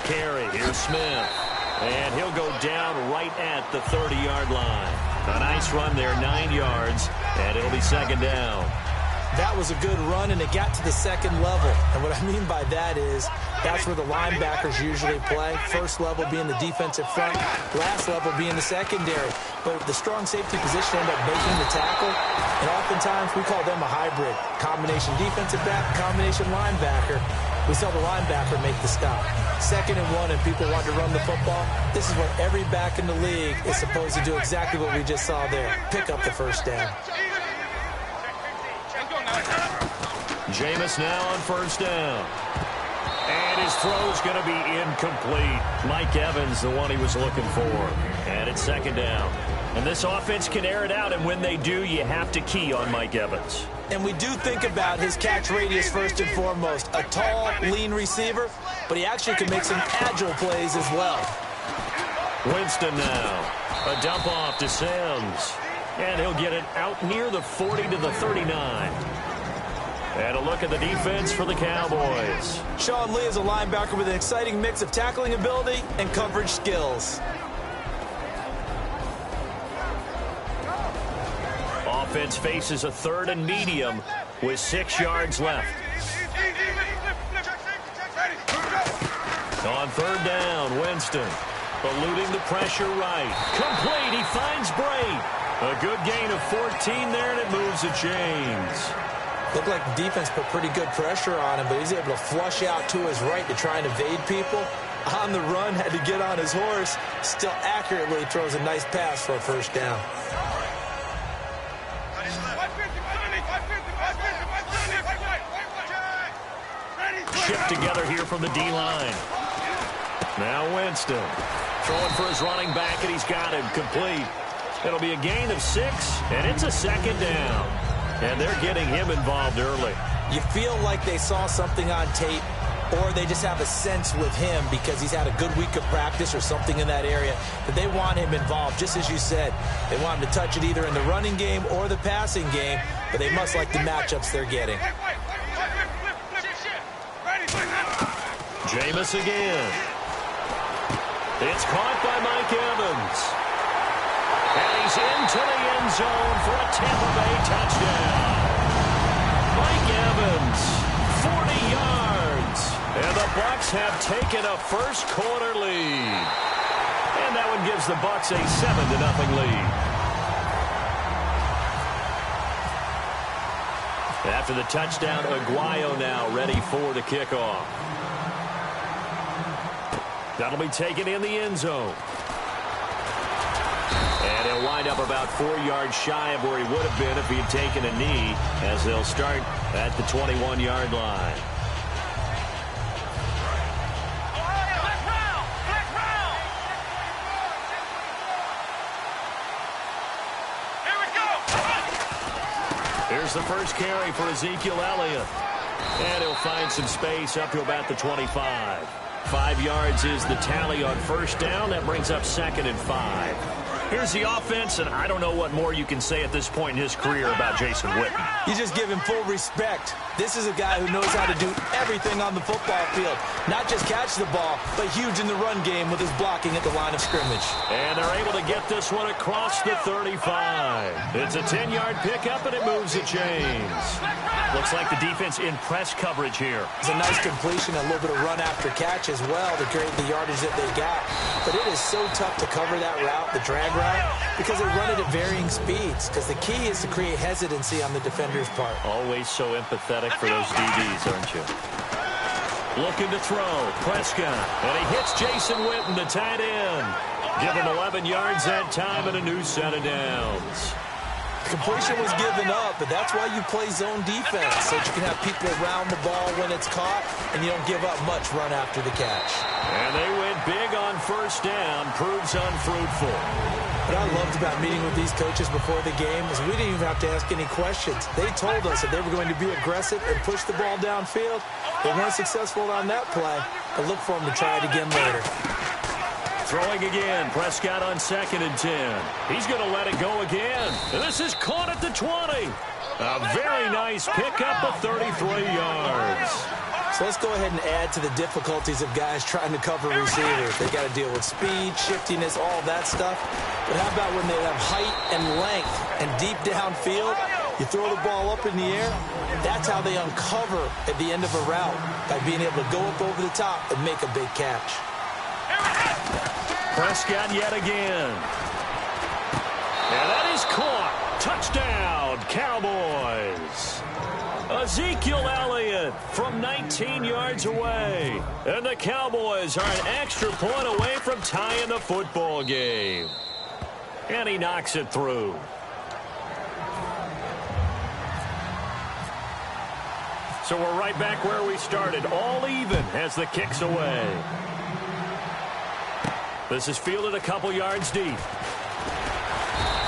carry. Here's Smith. And he'll go down right at the 30-yard line. A nice run there, 9 yards, and it'll be second down. That was a good run, and it got to the second level. And what I mean by that is that's where the linebackers usually play. First level being the defensive front, last level being the secondary. But the strong safety position ended up making the tackle, and oftentimes we call them a hybrid. Combination defensive back, combination linebacker. We saw the linebacker make the stop. 2nd and 1, and people want to run the football. This is what every back in the league is supposed to do, exactly what we just saw there. Pick up the first down. Jameis now on first down. And his throw's going to be incomplete. Mike Evans, the one he was looking for. And it's second down. And this offense can air it out, and when they do, you have to key on Mike Evans. And we do think about his catch radius first and foremost. A tall, lean receiver, but he actually can make some agile plays as well. Winston now. A dump off to Sims. And he'll get it out near the 40 to the 39. And a look at the defense for the Cowboys. Sean Lee is a linebacker with an exciting mix of tackling ability and coverage skills. Offense faces a 3rd and medium with 6 yards left. On 3rd down, Winston eluding the pressure right. Complete, he finds Bray. A good gain of 14 there, and it moves the chains. Looked like the defense put pretty good pressure on him, but he's able to flush out to his right to try and evade people. On the run, had to get on his horse. Still accurately throws a nice pass for a first down. Shipped together here from the D-line. Now Winston throwing for his running back, and he's got him complete. It'll be a gain of 6, and it's a second down. And they're getting him involved early. You feel like they saw something on tape, or they just have a sense with him because he's had a good week of practice or something in that area that they want him involved, just as you said. They want him to touch it either in the running game or the passing game, but they must like the matchups they're getting. Jameis again. It's caught by Mike Evans. And he's into the end zone for a Tampa Bay touchdown. Mike Evans, 40 yards. And the Bucs have taken a first-quarter lead. And that one gives the Bucs a 7-0 lead. After the touchdown, Aguayo now ready for the kickoff. That'll be taken in the end zone. And he'll wind up about 4 yards shy of where he would have been if he had taken a knee, as they'll start at the 21-yard line. Here's the first carry for Ezekiel Elliott. And he'll find some space up to about the 25. 5 yards is the tally on first down. That brings up 2nd and 5. Here's the offense, and I don't know what more you can say at this point in his career about Jason Witten. You just give him full respect. This is a guy who knows how to do everything on the football field. Not just catch the ball, but huge in the run game with his blocking at the line of scrimmage. And they're able to get this one across the 35. It's a 10-yard pickup, and it moves the chains. Looks like the defense in press coverage here. It's a nice completion, a little bit of run after catch as well to create the yardage that they got. But it is so tough to cover that route, the drag route, because they run it at varying speeds. Because the key is to create hesitancy on the defender's part. Always so empathetic for those DBs, aren't you? Looking to throw. Prescott. And he hits Jason Witten, the tight end. Give him 11 yards that time and a new set of downs. Completion was given up, but that's why you play zone defense, so that you can have people around the ball when it's caught, and you don't give up much run after the catch. And they went big on first down, proves unfruitful. What I loved about meeting with these coaches before the game is we didn't even have to ask any questions. They told us that they were going to be aggressive and push the ball downfield. They weren't successful on that play, but look for them to try it again later. Throwing again, Prescott on 2nd and 10. He's going to let it go again. And this is caught at the 20. A very nice pickup of 33 yards. So let's go ahead and add to the difficulties of guys trying to cover receivers. They got to deal with speed, shiftiness, all that stuff. But how about when they have height and length and deep downfield? You throw the ball up in the air. That's how they uncover at the end of a route, by being able to go up over the top and make a big catch. Prescott yet again. And that is caught. Touchdown, Cowboys. Ezekiel Elliott from 19 yards away. And the Cowboys are an extra point away from tying the football game. And he knocks it through. So we're right back where we started, all even as the kick's away. This is fielded a couple yards deep.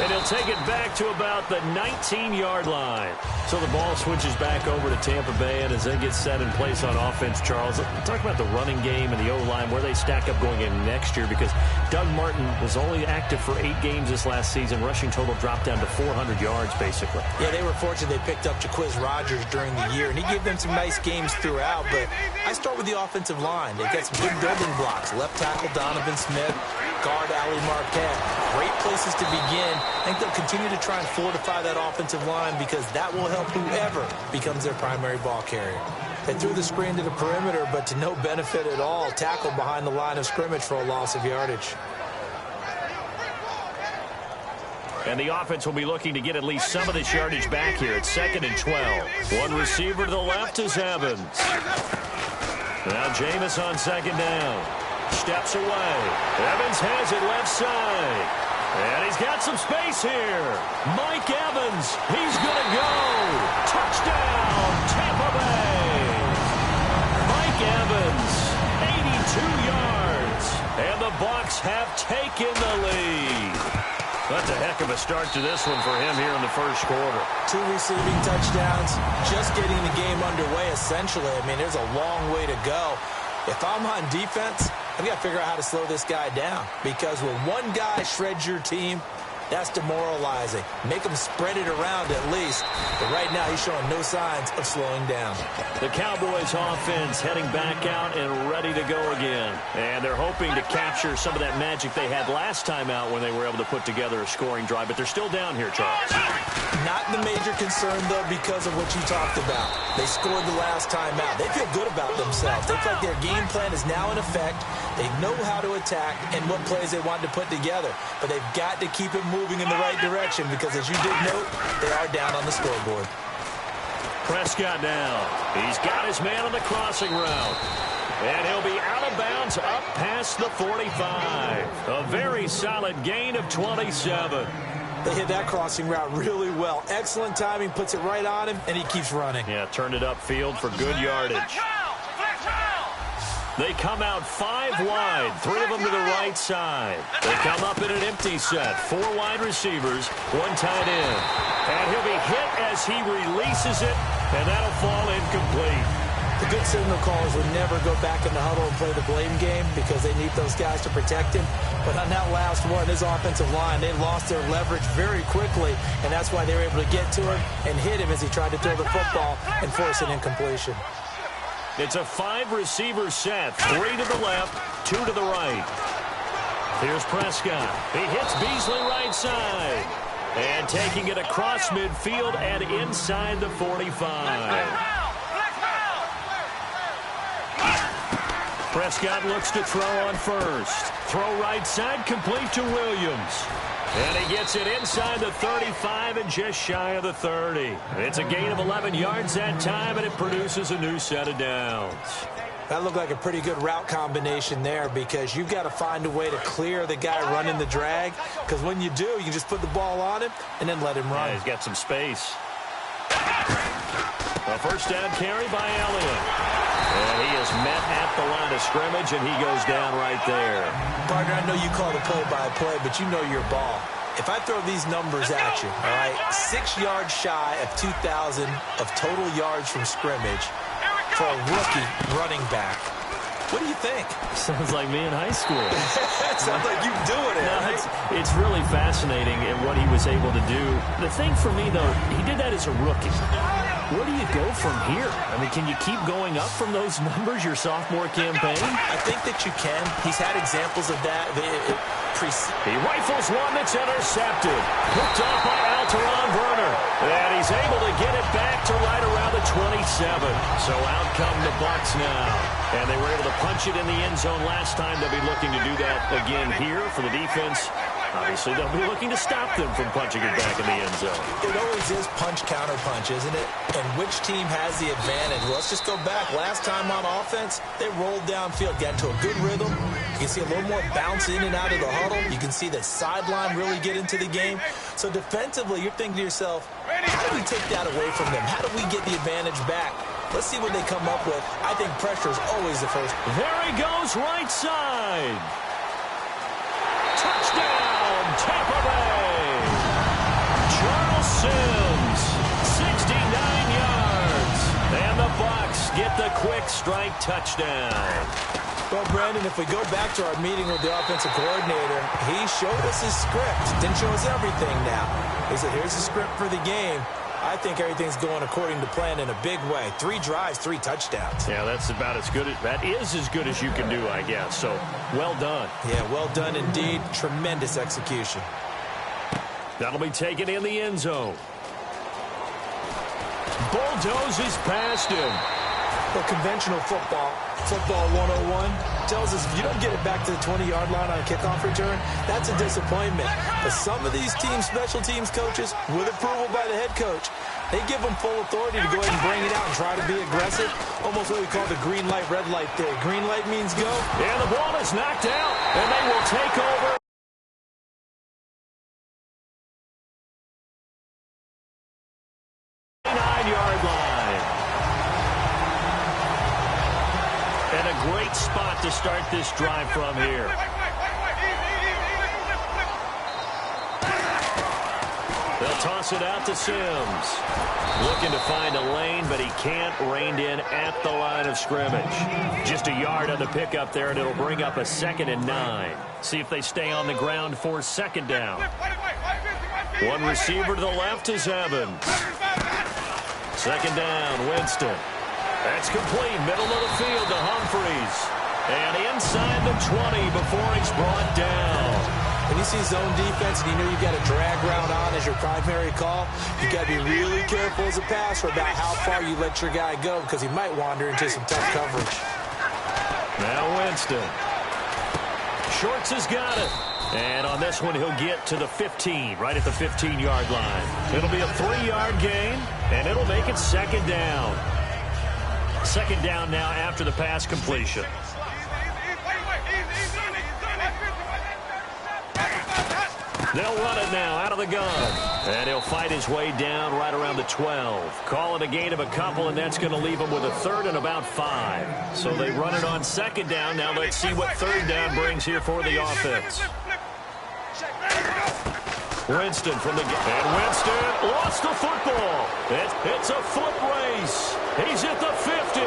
And he'll take it back to about the 19-yard line. So the ball switches back over to Tampa Bay, and as they get set in place on offense, Charles, talk about the running game and the O-line, where they stack up going in next year, because Doug Martin was only active for 8 games this last season. Rushing total dropped down to 400 yards, basically. Yeah, they were fortunate they picked up Jaquiz Rodgers during the year, and he gave them some nice games throughout, but I start with the offensive line. They got some good building blocks. Left tackle Donovan Smith, guard Ali Marquette. Great places to begin. I think they'll continue to try and fortify that offensive line, because that will help whoever becomes their primary ball carrier. They threw the screen to the perimeter, but to no benefit at all. Tackled behind the line of scrimmage for a loss of yardage. And the offense will be looking to get at least some of this yardage back here. It's 2nd and 12. One receiver to the left is Evans. Now Jameis on 2nd down. Steps away. Evans has it left side. And he's got some space here. Mike Evans, he's going to go. Touchdown, Tampa Bay. Mike Evans, 82 yards. And the Bucs have taken the lead. That's a heck of a start to this one for him here in the first quarter. 2 receiving touchdowns, just getting the game underway, essentially. I mean, there's a long way to go. If I'm on defense, I've got to figure out how to slow this guy down, because when one guy shreds your team, that's demoralizing. Make him spread it around at least. But right now, he's showing no signs of slowing down. The Cowboys offense heading back out and ready to go again. And they're hoping to capture some of that magic they had last time out when they were able to put together a scoring drive. But they're still down here, Charles. Not the major concern, though, because of what you talked about. They scored the last time out. They feel good about themselves. They feel like their game plan is now in effect. They know how to attack and what plays they want to put together. But they've got to keep it moving in the right direction, because, as you did note, they are down on the scoreboard. Prescott now. He's got his man on the crossing route. And he'll be out of bounds up past the 45. A very solid gain of 27. They hit that crossing route really well. Excellent timing, puts it right on him, and he keeps running. Yeah, turned it upfield for good yardage. They come out 5 wide, 3 of them to the right side. They come up in an empty set, 4 wide receivers, 1 tight end. And he'll be hit as he releases it, and that'll fall incomplete. The good signal callers would never go back in the huddle and play the blame game, because they need those guys to protect him. But on that last one, his offensive line, they lost their leverage very quickly, and that's why they were able to get to him and hit him as he tried to throw the football and force an incompletion. It's a 5-receiver set, 3 to the left, 2 to the right. Here's Prescott. He hits Beasley right side. And taking it across midfield and inside the 45. Prescott looks to throw on first. Throw right side, complete to Williams. And he gets it inside the 35 and just shy of the 30. It's a gain of 11 yards that time, and it produces a new set of downs. That looked like a pretty good route combination there, because you've got to find a way to clear the guy running the drag, because when you do, you can just put the ball on him and then let him run. Yeah, he's got some space. A first down carry by Elliott. And he is met at the line of scrimmage, and he goes down right there. Partner, I know you call the play-by-play, but you know your ball. If I throw these numbers at you, all right, 6 yards shy of 2,000 of total yards from scrimmage for a rookie running back. What do you think? Sounds like me in high school. Sounds like you doing it, no, right? It's really fascinating in what he was able to do. The thing for me, though, he did that as a rookie. Where do you go from here? I mean, can you keep going up from those numbers your sophomore campaign? I think that you can. He's had examples of that. He rifles one that's intercepted. Hooked off by Alteron Werner. And he's able to get it back to right around the 27. So out come the Bucs now. And they were able to punch it in the end zone last time. They'll be looking to do that again here for the defense. Obviously, they'll be looking to stop them from punching it back in the end zone. It always is punch-counter-punch, isn't it? And which team has the advantage? Well, let's just go back. Last time on offense, they rolled downfield, got into a good rhythm. You can see a little more bounce in and out of the huddle. You can see the sideline really get into the game. So defensively, you're thinking to yourself, how do we take that away from them? How do we get the advantage back? Let's see what they come up with. I think pressure is always the first. There he goes, right side. Touchdown, Tampa Bay. Charles Sims, 69 yards. And the Bucs get the quick strike touchdown. Well, Brandon, if we go back to our meeting with the offensive coordinator, he showed us his script. Didn't show us everything now. He said, here's the script for the game. I think everything's going according to plan in a big way. 3 drives, 3 touchdowns. Yeah, that's about as good. That is as good as you can do, I guess. So, well done. Yeah, well done indeed. Tremendous execution. That'll be taken in the end zone. Bulldozes past him. Well, conventional football 101, tells us if you don't get it back to the 20-yard line on a kickoff return, that's a disappointment. But some of these teams, special teams coaches, with approval by the head coach, they give them full authority to go ahead and bring it out and try to be aggressive. Almost what we call the green light, red light theory. Green light means go. And the ball is knocked out, and they will take over. Great spot to start this drive from here. They'll toss it out to Sims. Looking to find a lane, but he can't. Reined in at the line of scrimmage. Just a yard on the pickup there, and it'll bring up a 2nd and 9. See if they stay on the ground for 2nd down. One receiver to the left is Evans. 2nd down, Winston. That's complete. Middle of the field to Humphreys. And inside the 20 before he's brought down. When you see zone defense and you know you've got a drag route on as your primary call, you've got to be really careful as a passer about how far you let your guy go because he might wander into some tough coverage. Now Winston. Shorts has got it. And on this one, he'll get to the 15, right at the 15-yard line. It'll be a 3-yard gain, and it'll make it 2nd down. 2nd down now after the pass completion. They'll run it now out of the gun. And he'll fight his way down right around the 12. Call it a gain of a couple, and that's going to leave him with a 3rd and about 5. So they run it on 2nd down. Now let's see what 3rd down brings here for the offense. Winston from the game. And Winston lost the football. It's a foot race. He's at the 50,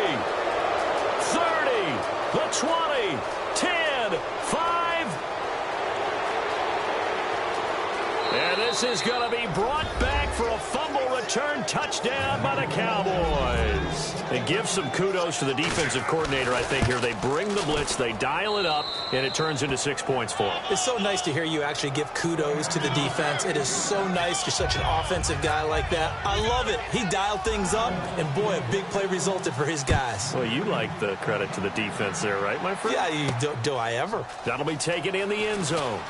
30, the 20, 10, 5. And this is going to be brought back for a fumble return touchdown by the Cowboys. It gives some kudos to the defensive coordinator, I think, here. They bring the blitz, they dial it up, and it turns into 6 points for them. It's so nice to hear you actually give kudos to the defense. It is so nice. You're such an offensive guy like that. I love it. He dialed things up, and boy, a big play resulted for his guys. Well, you like the credit to the defense there, right, my friend? Yeah, do I ever. That'll be taken in the end zone.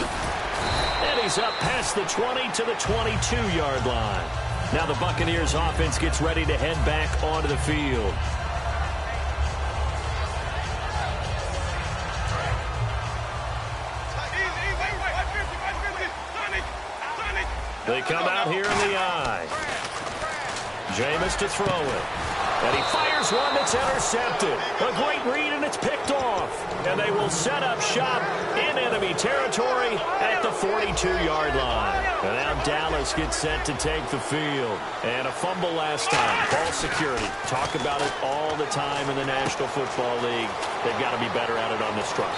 And he's up past the 20 to the 22-yard line. Now the Buccaneers offense gets ready to head back onto the field. They come out here in the I. Jameis to throw it. And he fires one that's intercepted. A great read, and it's picked off. And they will set up shop in enemy territory at the 42-yard line. And now Dallas gets set to take the field. And a fumble last time. Ball security. Talk about it all the time in the National Football League. They've got to be better at it on this drive.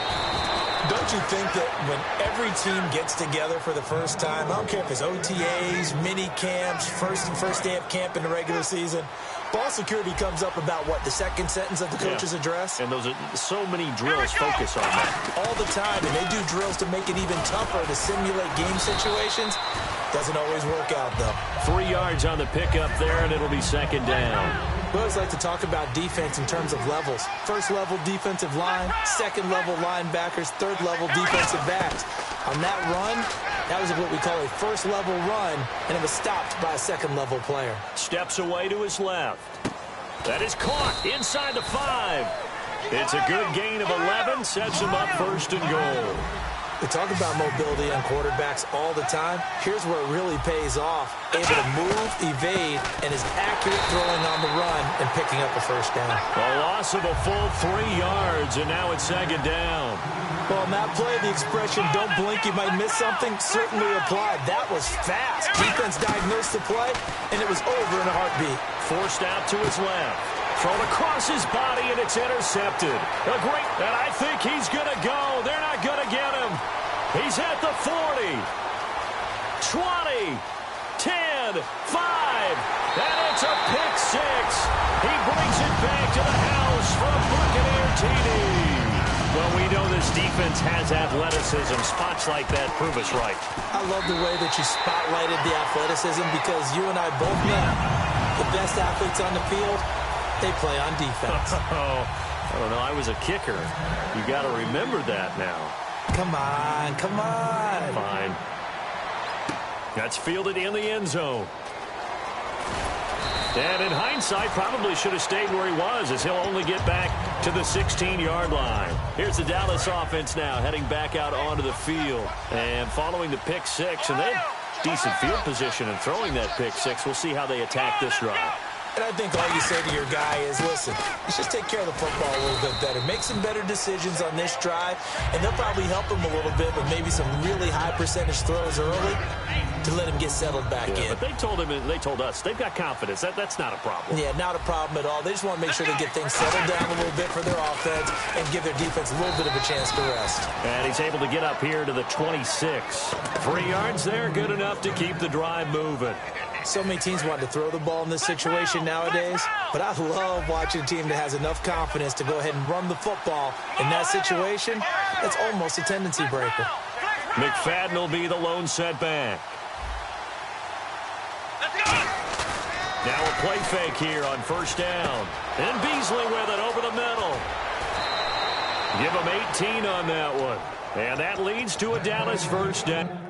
Don't you think that when every team gets together for the first time, I don't care if it's OTAs, mini camps, first day of camp in the regular season, ball security comes up about what, the second sentence of the coach's address? And those are so many drills focus on that. All the time, and they do drills to make it even tougher to simulate game situations. Doesn't always work out, though. 3 yards on the pickup there, and it'll be second down. We always like to talk about defense in terms of levels. First level defensive line, second level linebackers, third level defensive backs. On that run, that was what we call a first level run, and it was stopped by a second level player. Steps away to his left. That is caught inside the 5. It's a good gain of 11, sets him up first and goal. We talk about mobility on quarterbacks all the time. Here's where it really pays off. Able to move, evade, and is accurate throwing on the run and picking up a first down. A loss of a full 3 yards, and now it's second down. Well, on that play, the expression, don't blink, you might miss something, certainly applied. That was fast. Defense diagnosed the play, and it was over in a heartbeat. Forced out to his left. Thrown across his body, and it's intercepted. A great, and I think he's going to go. They're not going to get him. He's at the 40, 20, 10, 5, and it's a pick 6. He brings it back to the house for a Buccaneer TD. Well, we know this defense has athleticism. Spots like that prove us right. I love the way that you spotlighted the athleticism because you and I both know the best athletes on the field, they play on defense. I don't know. I was a kicker. You got to remember that now. Come on, come on. Fine. That's fielded in the end zone. And in hindsight, probably should have stayed where he was as he'll only get back to the 16-yard line. Here's the Dallas offense now heading back out onto the field. And following the pick 6, and they have decent field position and throwing that pick 6. We'll see how they attack this drive. And I think all you say to your guy is, listen, let's just take care of the football a little bit better. Make some better decisions on this drive, and they'll probably help him a little bit, but maybe some really high percentage throws early to let him get settled back in. But they told him, and they told us, they've got confidence. That's not a problem. Yeah, not a problem at all. They just want to make sure they get things settled down a little bit for their offense and give their defense a little bit of a chance to rest. And he's able to get up here to the 26. 3 yards there, good enough to keep the drive moving. So many teams want to throw the ball in this situation nowadays, but I love watching a team that has enough confidence to go ahead and run the football. In that situation, that's almost a tendency breaker. McFadden will be the lone setback. Now a play fake here on first down. And Beasley with it over the middle. Give him 18 on that one. And that leads to a Dallas first down.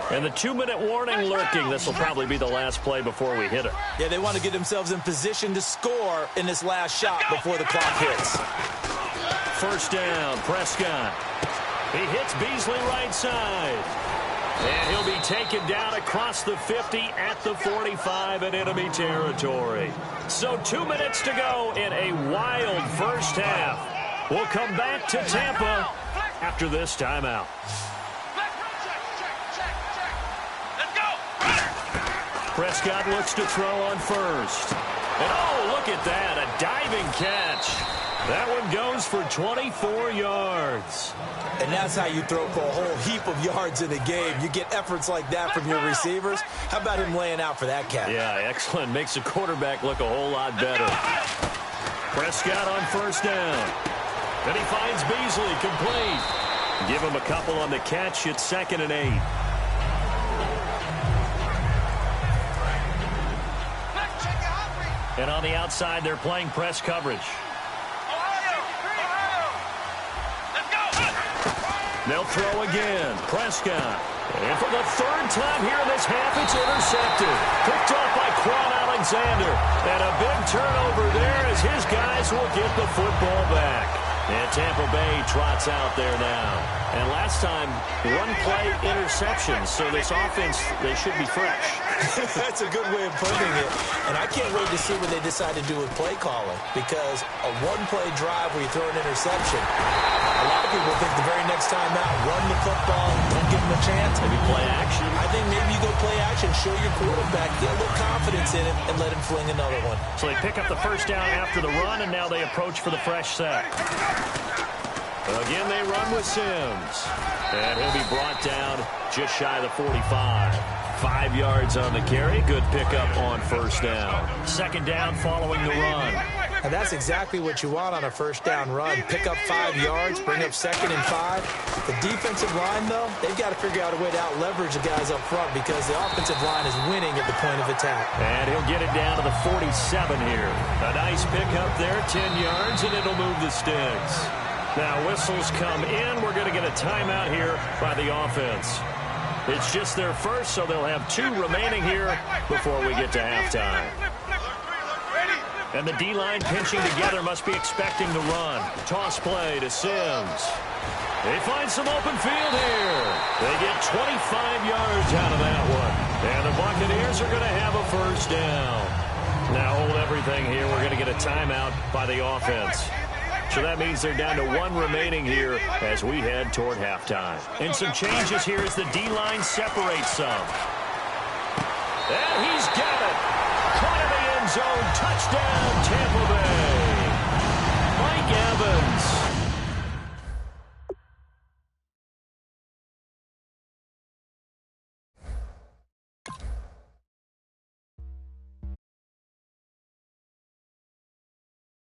And the 2-minute warning lurking. This will probably be the last play before we hit it. Yeah, they want to get themselves in position to score in this last shot before the clock hits. First down, Prescott. He hits Beasley right side. And he'll be taken down across the 50 at the 45 in enemy territory. So 2 minutes to go in a wild first half. We'll come back to Tampa after this timeout. Prescott looks to throw on first. And oh, look at that, a diving catch. That one goes for 24 yards. And that's how you throw for a whole heap of yards in a game. You get efforts like that from your receivers. How about him laying out for that catch? Yeah, excellent. Makes the quarterback look a whole lot better. Prescott on first down. Then he finds Beasley complete. Give him a couple on the catch. It's 2nd and 8. And on the outside, they're playing press coverage. They'll throw again. Prescott. And for the third time here in this half, it's intercepted. Picked off by Quan Alexander. And a big turnover there as his guys will get the football back. And Tampa Bay trots out there now. And last time, one play interception. So this offense, they should be fresh. That's a good way of putting it. And I can't wait to see what they decide to do with play calling. Because a one-play drive where you throw an interception, a lot of people think the very next time out, run the football, don't give them a chance. Maybe play action. I think maybe you go play action, show your quarterback, get a little confidence in it, and let him fling another one. So they pick up the first down after the run, and now they approach for the fresh set. Again, they run with Sims. And he'll be brought down just shy of the 45. 5 yards on the carry. Good pickup on first down. Second down following the run. And that's exactly what you want on a first down run. Pick up 5 yards, bring up 2nd and 5. The defensive line, though, they've got to figure out a way to out-leverage the guys up front because the offensive line is winning at the point of attack. And he'll get it down to the 47 here. A nice pickup there, 10 yards, and it'll move the sticks. Now whistles come in. We're going to get a timeout here by the offense. It's just their first, so they'll have 2 remaining here before we get to halftime. And the D-line pinching together must be expecting the run. Toss play to Sims. They find some open field here. They get 25 yards out of that one. And the Buccaneers are going to have a first down. Now hold everything here. We're going to get a timeout by the offense. So that means they're down to 1 remaining here as we head toward halftime. And some changes here as the D-line separates some. And he's got it. Caught in the end zone. Touchdown, Tampa Bay. Mike Evans